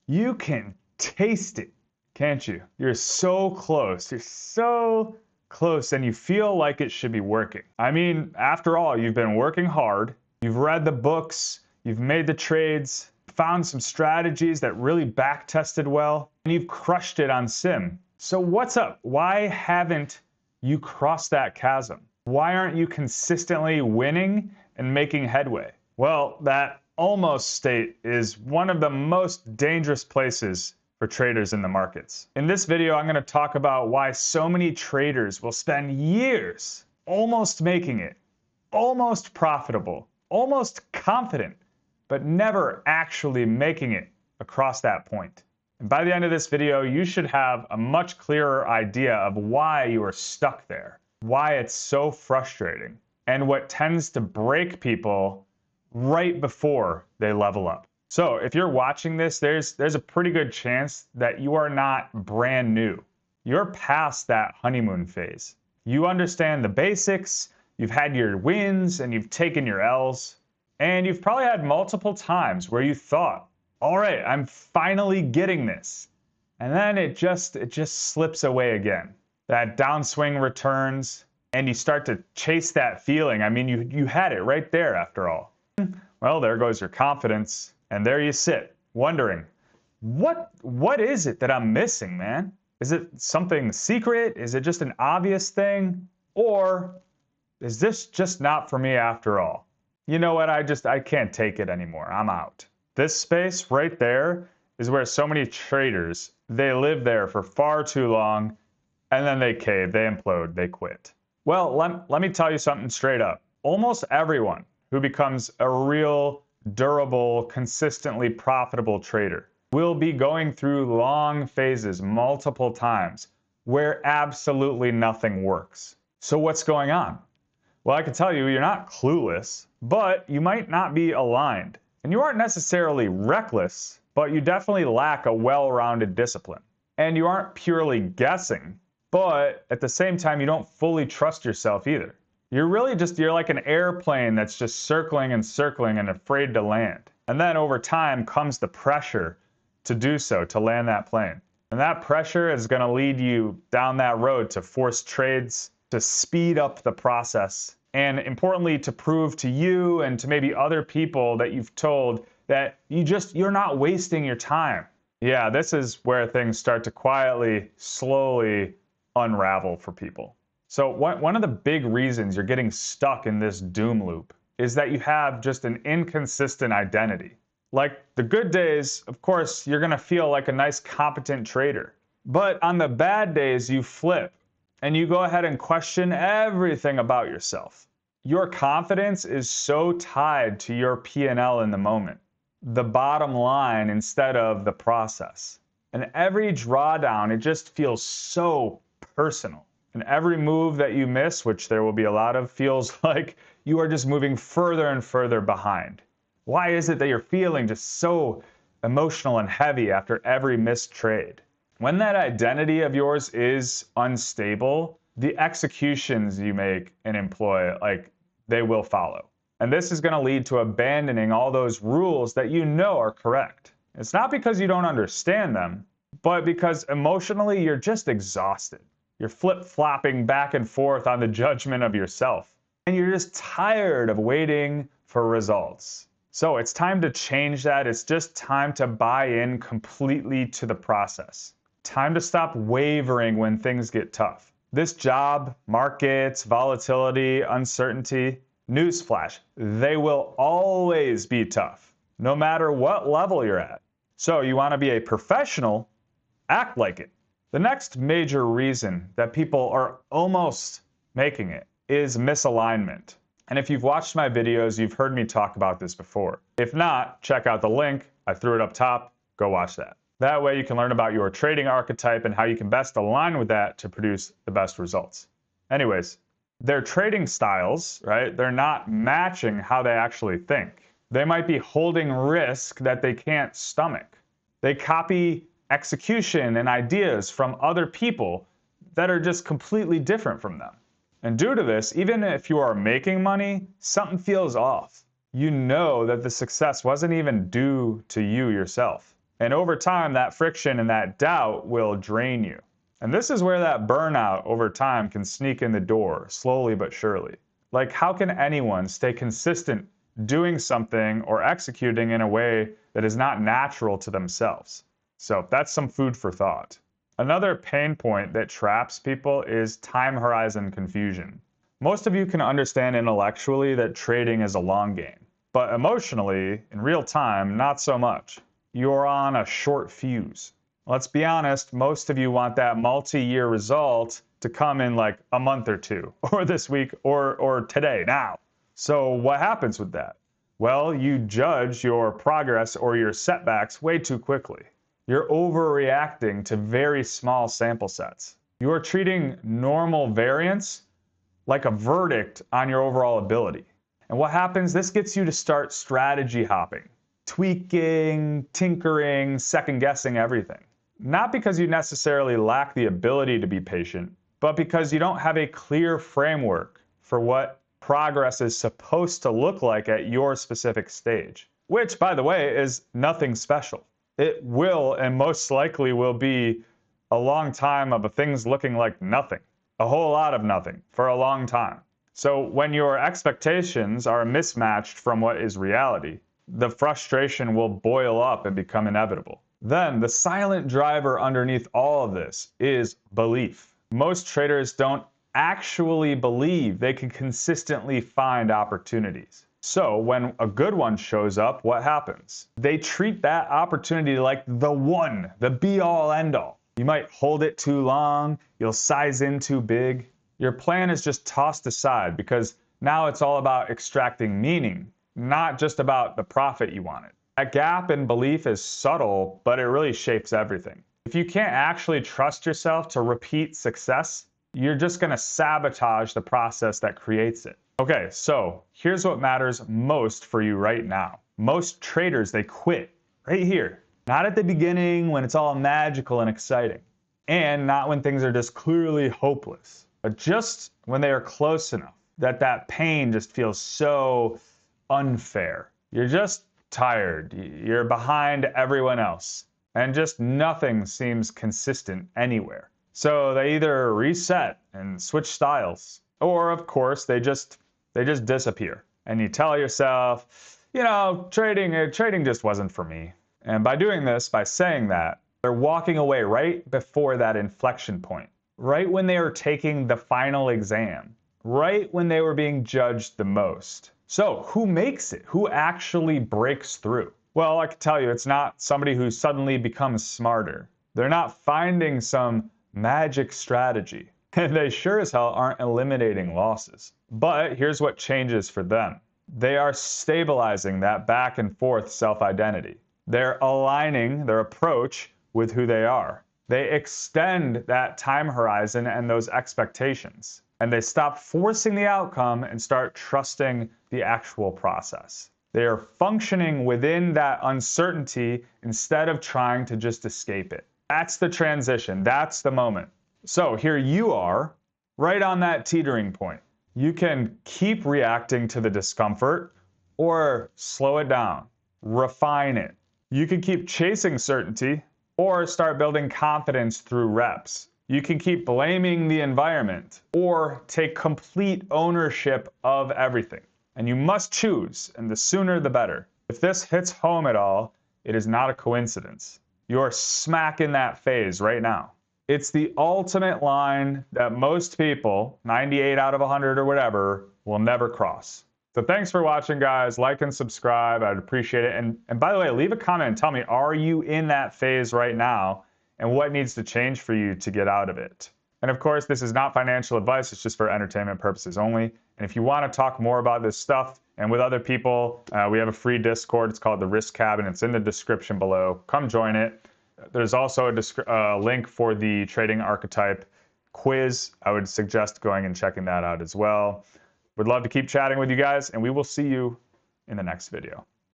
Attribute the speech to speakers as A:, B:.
A: You can taste it, can't you? You're so close. You're so close, and you feel like it should be working. I mean, after all, you've been working hard. You've read the books. You've made the trades, found some strategies that really back tested well, and you've crushed it on sim. So what's up? Why haven't you crossed that chasm? Why aren't you consistently winning and making headway? Well, that almost state is one of the most dangerous places for traders in the markets. In this video, I'm going to talk about why so many traders will spend years almost making it, almost profitable, almost confident, but never actually making it across that point. And by the end of this video, you should have a much clearer idea of why you are stuck there, why it's so frustrating, and what tends to break people right before they level up. So if you're watching this, there's a pretty good chance that you are not brand new. You're past that honeymoon phase. You understand the basics, you've had your wins and you've taken your L's, and you've probably had multiple times where you thought, all right, I'm finally getting this. And then it just slips away again. That downswing returns and you start to chase that feeling. I mean, you had it right there after all. Well, there goes your confidence, and there you sit, wondering, what is it that I'm missing, man? Is it something secret? Is it just an obvious thing? Or is this just not for me after all? You know what, I can't take it anymore, I'm out. This space right there is where so many traders, they live there for far too long, and then they cave, they implode, they quit. Well, let me tell you something straight up. Almost everyone who becomes a real, durable, consistently profitable trader will be going through long phases multiple times where absolutely nothing works. So what's going on? Well, I can tell you, you're not clueless, but you might not be aligned. And you aren't necessarily reckless, but you definitely lack a well-rounded discipline. And you aren't purely guessing, but at the same time, you don't fully trust yourself either. You're like an airplane that's just circling and circling and afraid to land. And then over time comes the pressure to do so, to land that plane. And that pressure is going to lead you down that road to force trades, to speed up the process, and importantly, to prove to you and to maybe other people that you've told that you're not wasting your time. Yeah, this is where things start to quietly, slowly unravel for people. So one of the big reasons you're getting stuck in this doom loop is that you have just an inconsistent identity. Like the good days, of course, you're going to feel like a nice, competent trader. But on the bad days, you flip and you go ahead and question everything about yourself. Your confidence is so tied to your P&L in the moment, the bottom line instead of the process. And every drawdown, it just feels so personal. And every move that you miss, which there will be a lot of, feels like you are just moving further and further behind. Why is it that you're feeling just so emotional and heavy after every missed trade? When that identity of yours is unstable, the executions you make and employ, they will follow. And this is going to lead to abandoning all those rules that you know are correct. It's not because you don't understand them, but because emotionally you're just exhausted. You're flip-flopping back and forth on the judgment of yourself. And you're just tired of waiting for results. So it's time to change that. It's just time to buy in completely to the process. Time to stop wavering when things get tough. This job, markets, volatility, uncertainty, newsflash, they will always be tough, no matter what level you're at. So you want to be a professional, act like it. The next major reason that people are almost making it is misalignment. And if you've watched my videos, you've heard me talk about this before. If not, check out the link. I threw it up top. Go watch that. That way you can learn about your trading archetype and how you can best align with that to produce the best results. Anyways, their trading styles, right? They're not matching how they actually think. They might be holding risk that they can't stomach. They copy execution and ideas from other people that are just completely different from them. And due to this, even if you are making money, something feels off. You know that the success wasn't even due to you yourself. And over time, that friction and that doubt will drain you. And this is where that burnout over time can sneak in the door, slowly but surely. Like, how can anyone stay consistent doing something or executing in a way that is not natural to themselves? So that's some food for thought. Another pain point that traps people is time horizon confusion. Most of you can understand intellectually that trading is a long game, but emotionally, in real time, not so much. You're on a short fuse. Let's be honest, most of you want that multi-year result to come in like a month or two, or this week, or today, now. So what happens with that? Well, you judge your progress or your setbacks way too quickly. You're overreacting to very small sample sets. You're treating normal variance like a verdict on your overall ability. And what happens? This gets you to start strategy hopping, tweaking, tinkering, second-guessing everything. Not because you necessarily lack the ability to be patient, but because you don't have a clear framework for what progress is supposed to look like at your specific stage, which, by the way, is nothing special. It will and most likely will be a long time of things looking like nothing, a whole lot of nothing for a long time. So when your expectations are mismatched from what is reality, the frustration will boil up and become inevitable. Then the silent driver underneath all of this is belief. Most traders don't actually believe they can consistently find opportunities. So when a good one shows up, what happens? They treat that opportunity like the one, the be-all, end-all. You might hold it too long, you'll size in too big. Your plan is just tossed aside because now it's all about extracting meaning, not just about the profit you wanted. That gap in belief is subtle, but it really shapes everything. If you can't actually trust yourself to repeat success, you're just going to sabotage the process that creates it. Okay, so here's what matters most for you right now. Most traders, they quit right here. Not at the beginning when it's all magical and exciting, and not when things are just clearly hopeless, but just when they are close enough that that pain just feels so unfair. You're just tired. You're behind everyone else, and just nothing seems consistent anywhere. So they either reset and switch styles, or of course they just disappear. And you tell yourself, you know, trading just wasn't for me. And by doing this, by saying that, they're walking away right before that inflection point, right when they were taking the final exam, right when they were being judged the most. So who makes it? Who actually breaks through? Well, I can tell you, it's not somebody who suddenly becomes smarter. They're not finding some magic strategy. And they sure as hell aren't eliminating losses. But here's what changes for them. They are stabilizing that back and forth self-identity. They're aligning their approach with who they are. They extend that time horizon and those expectations. And they stop forcing the outcome and start trusting the actual process. They are functioning within that uncertainty instead of trying to just escape it. That's the transition. That's the moment. So here you are, right on that teetering point. You can keep reacting to the discomfort or slow it down, refine it. You can keep chasing certainty or start building confidence through reps. You can keep blaming the environment or take complete ownership of everything. And you must choose, and the sooner the better. If this hits home at all, it is not a coincidence. You're smack in that phase right now. It's the ultimate line that most people, 98 out of 100 or whatever, will never cross. So thanks for watching, guys. Like and subscribe. I'd appreciate it. And by the way, leave a comment and tell me, are you in that phase right now? And what needs to change for you to get out of it? And of course, this is not financial advice. It's just for entertainment purposes only. And if you want to talk more about this stuff and with other people, we have a free Discord. It's called the Risk Cabin. It's in the description below. Come join it. There's also a link for the Trading Archetype quiz. I would suggest going and checking that out as well. Would love to keep chatting with you guys, and we will see you in the next video.